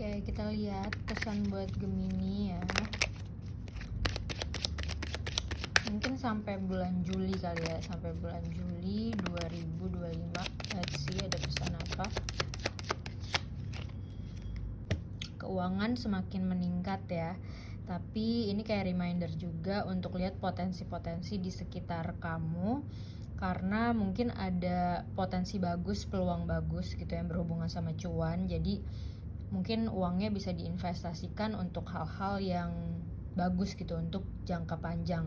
Oke, kita lihat pesan buat Gemini ya. Mungkin sampai bulan Juli kali ya, sampai bulan Juli 2025. Let's see ada pesan apa. Keuangan semakin meningkat ya. Tapi ini kayak reminder juga untuk lihat potensi-potensi di sekitar kamu, karena mungkin ada potensi bagus, peluang bagus gitu yang berhubungan sama cuan. Jadi mungkin uangnya bisa diinvestasikan untuk hal-hal yang bagus gitu, untuk jangka panjang.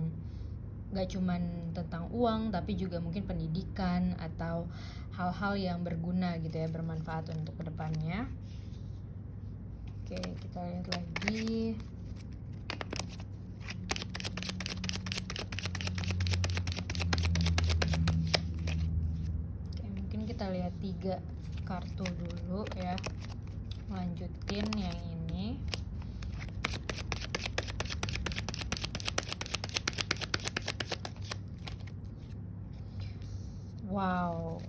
Gak cuman tentang uang, tapi juga mungkin pendidikan atau hal-hal yang berguna gitu ya, bermanfaat untuk kedepannya. Oke, kita lihat lagi. Oke, mungkin kita lihat 3 kartu dulu ya. Lanjutin yang ini. Wow.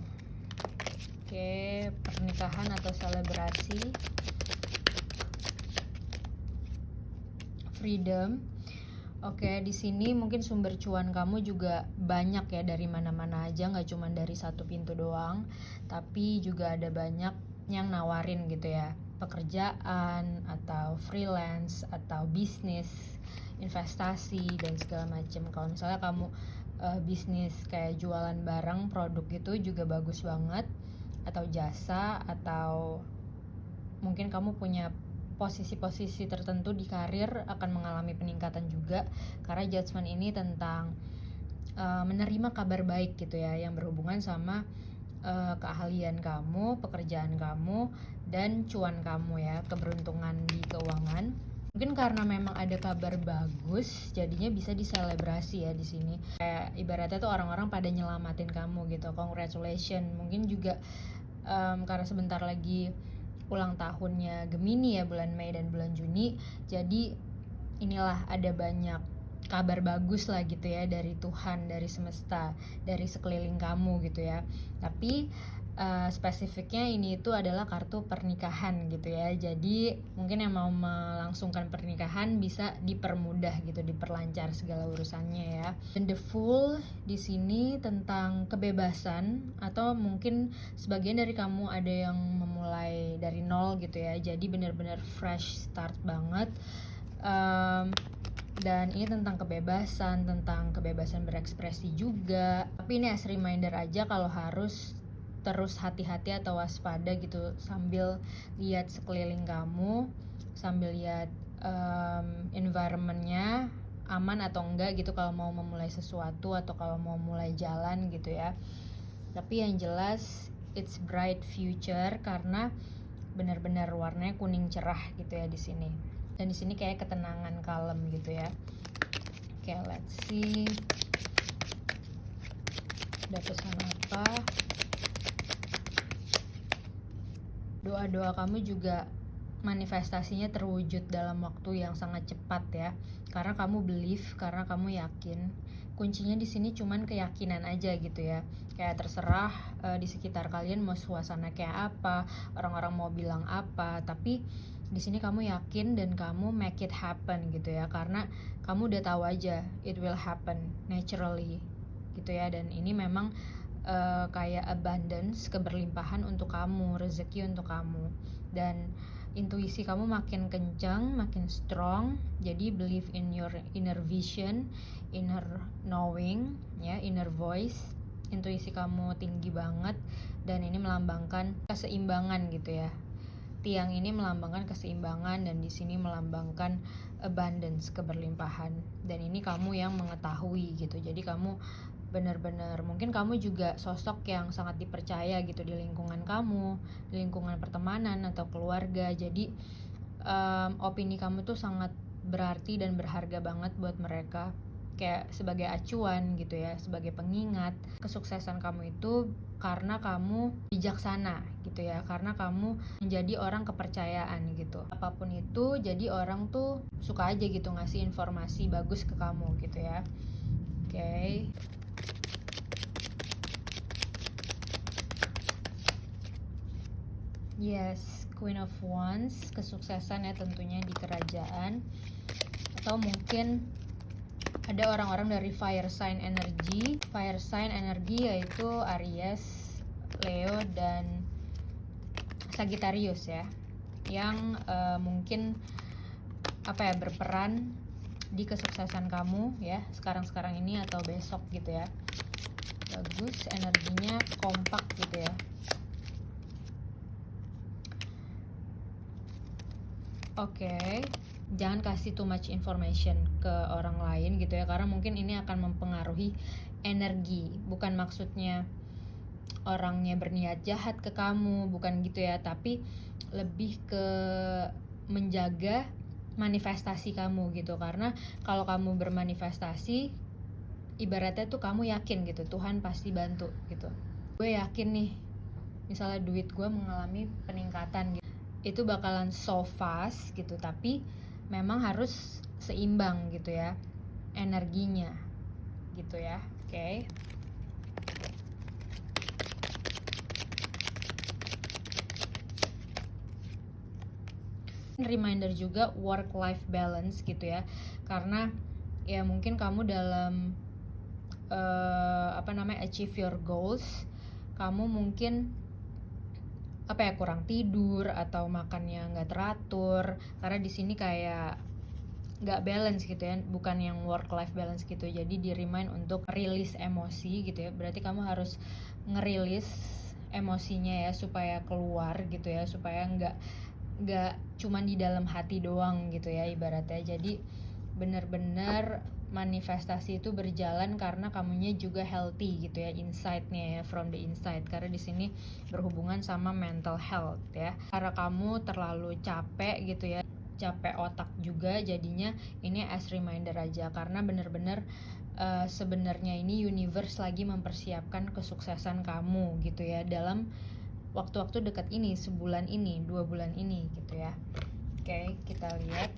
Oke, pernikahan atau selebrasi. Freedom. Oke, di sini mungkin sumber cuan kamu juga banyak ya, dari mana-mana aja, nggak cuma dari satu pintu doang, tapi juga ada banyak yang nawarin gitu ya, pekerjaan atau freelance atau bisnis, investasi dan segala macam. Kalau misalnya kamu bisnis kayak jualan barang, produk gitu juga bagus banget, atau jasa, atau mungkin kamu punya posisi-posisi tertentu di karir akan mengalami peningkatan juga, karena judgment ini tentang menerima kabar baik gitu ya, yang berhubungan sama keahlian kamu, pekerjaan kamu, dan cuan kamu ya, keberuntungan di keuangan. Mungkin karena memang ada kabar bagus, jadinya bisa diselebrasi ya di sini. Kayak ibaratnya tuh orang-orang pada nyelamatin kamu gitu, congratulations. Mungkin juga karena sebentar lagi ulang tahunnya Gemini ya, bulan Mei dan bulan Juni. Jadi inilah ada banyak kabar bagus lah gitu ya, dari Tuhan, dari semesta, dari sekeliling kamu gitu ya. Tapi spesifiknya ini itu adalah kartu pernikahan gitu ya. Jadi mungkin yang mau melangsungkan pernikahan bisa dipermudah gitu, diperlancar segala urusannya ya. Dan the Fool di sini tentang kebebasan, atau mungkin sebagian dari kamu ada yang memulai dari nol gitu ya. Jadi benar-benar fresh start banget. Dan ini tentang kebebasan berekspresi juga. Tapi ini as reminder aja kalau harus terus hati-hati atau waspada gitu, sambil lihat sekeliling kamu, sambil lihat environmentnya aman atau enggak gitu, kalau mau memulai sesuatu atau kalau mau mulai jalan gitu ya. Tapi yang jelas it's bright future, karena benar-benar warnanya kuning cerah gitu ya di sini. Dan di sini kayak ketenangan, kalem gitu ya. Oke, let's see. Ada pesan apa? Doa-doa kamu juga manifestasinya terwujud dalam waktu yang sangat cepat ya. Karena kamu believe, karena kamu yakin. Kuncinya di sini cuman keyakinan aja gitu ya. Kayak terserah di sekitar kalian mau suasana kayak apa, orang-orang mau bilang apa, tapi di sini kamu yakin dan kamu make it happen gitu ya. Karena kamu udah tahu aja it will happen naturally gitu ya. Dan ini memang kayak abundance, keberlimpahan untuk kamu, rezeki untuk kamu. Dan intuisi kamu makin kencang, makin strong. Jadi believe in your inner vision, inner knowing ya, inner voice. Intuisi kamu tinggi banget, dan ini melambangkan keseimbangan gitu ya. Tiang ini melambangkan keseimbangan, dan di sini melambangkan abundance, keberlimpahan. Dan ini kamu yang mengetahui gitu. Jadi kamu benar-benar, mungkin kamu juga sosok yang sangat dipercaya gitu di lingkungan kamu, di lingkungan pertemanan atau keluarga. Jadi opini kamu tuh sangat berarti dan berharga banget buat mereka, kayak sebagai acuan gitu ya, sebagai pengingat. Kesuksesan kamu itu karena kamu bijaksana gitu ya, karena kamu menjadi orang kepercayaan gitu. Apapun itu, jadi orang tuh suka aja gitu ngasih informasi bagus ke kamu gitu ya. Oke. Yes, Queen of Wands, kesuksesan ya tentunya di kerajaan. Atau mungkin ada orang-orang dari fire sign energy. Fire sign energy yaitu Aries, Leo, dan Sagittarius ya, yang mungkin berperan di kesuksesan kamu ya sekarang ini atau besok gitu ya. Bagus, energinya kompak gitu ya. Oke, jangan kasih too much information ke orang lain gitu ya, karena mungkin ini akan mempengaruhi energi. Bukan maksudnya orangnya berniat jahat ke kamu, bukan gitu ya, tapi lebih ke menjaga manifestasi kamu gitu. Karena kalau kamu bermanifestasi, ibaratnya tuh kamu yakin gitu Tuhan pasti bantu gitu. Gue yakin nih, misalnya duit gue mengalami peningkatan gitu, itu bakalan so fast gitu, tapi memang harus seimbang gitu ya energinya gitu ya. Oke. Reminder juga work life balance gitu ya, karena ya mungkin kamu dalam achieve your goals, kamu mungkin kurang tidur atau makannya nggak teratur, karena di sini kayak nggak balance gitu ya, bukan yang work life balance gitu. Jadi di remind untuk rilis emosi gitu ya, berarti kamu harus ngerilis emosinya ya supaya keluar gitu ya, supaya nggak cuman di dalam hati doang gitu ya ibaratnya. Jadi benar-benar manifestasi itu berjalan karena kamunya juga healthy gitu ya, inside-nya ya, from the inside, karena di sini berhubungan sama mental health ya. Karena kamu terlalu capek gitu ya, capek otak juga, jadinya ini as reminder aja, karena benar-benar sebenarnya ini universe lagi mempersiapkan kesuksesan kamu gitu ya dalam waktu-waktu dekat ini, sebulan ini, 2 bulan ini gitu ya. Oke, kita lihat.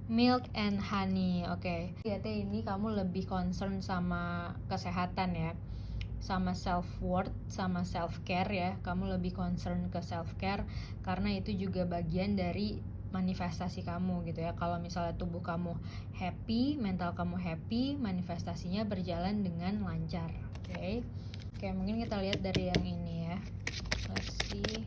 Milk and honey. Oke. Lihatnya ini kamu lebih concern sama kesehatan ya, sama self worth, sama self care ya. Kamu lebih concern ke self care karena itu juga bagian dari manifestasi kamu gitu ya. Kalau misalnya tubuh kamu happy, mental kamu happy, manifestasinya berjalan dengan lancar. Oke. Oke, mungkin kita lihat dari yang ini ya. Let's see.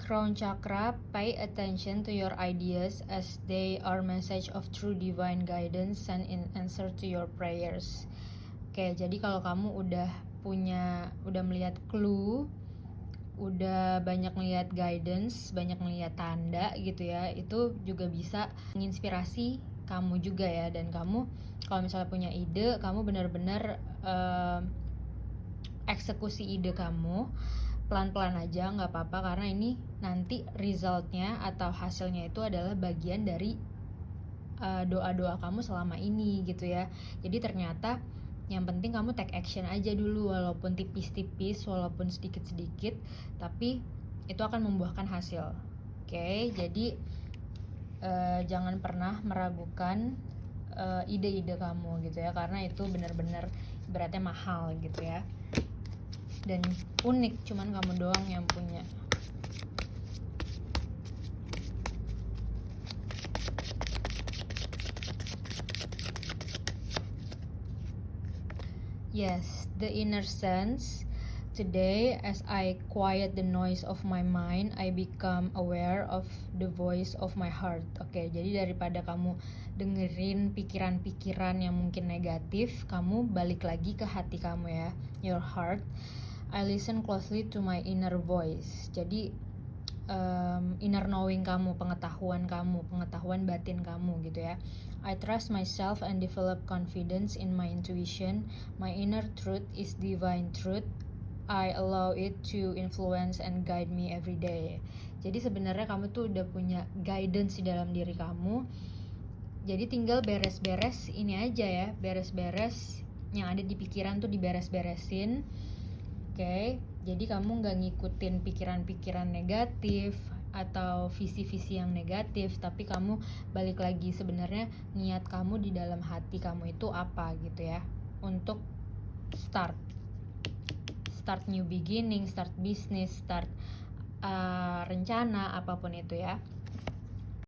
Crown Chakra, pay attention to your ideas as they are message of true divine guidance sent in answer to your prayers. Oke, jadi kalau kamu udah melihat clue, udah banyak melihat guidance, banyak melihat tanda gitu ya, itu juga bisa menginspirasi kamu juga ya. Dan kamu kalau misalnya punya ide, kamu benar-benar eksekusi ide kamu pelan-pelan aja, nggak apa-apa, karena ini nanti resultnya atau hasilnya itu adalah bagian dari doa-doa kamu selama ini gitu ya. Jadi ternyata yang penting kamu take action aja dulu, walaupun tipis-tipis, walaupun sedikit-sedikit, tapi itu akan membuahkan hasil. Oke, jadi jangan pernah meragukan ide-ide kamu gitu ya, karena itu benar-benar beratnya mahal gitu ya, dan unik, cuman kamu doang yang punya. Yes, the inner sense. Today, as I quiet the noise of my mind, I become aware of the voice of my heart. Oke, jadi daripada kamu dengerin pikiran-pikiran yang mungkin negatif, kamu balik lagi ke hati kamu ya, your heart. I listen closely to my inner voice. Jadi inner knowing kamu, pengetahuan batin kamu gitu ya. I trust myself and develop confidence in my intuition. My inner truth is divine truth. I allow it to influence and guide me every day. Jadi sebenarnya kamu tuh udah punya guidance di dalam diri kamu. Jadi tinggal beres-beres ini aja ya, beres-beres yang ada di pikiran tuh diberes-beresin. Oke, jadi kamu nggak ngikutin pikiran-pikiran negatif atau visi-visi yang negatif, tapi kamu balik lagi sebenarnya niat kamu di dalam hati kamu itu apa gitu ya, untuk start new beginning, start bisnis, start rencana apapun itu ya.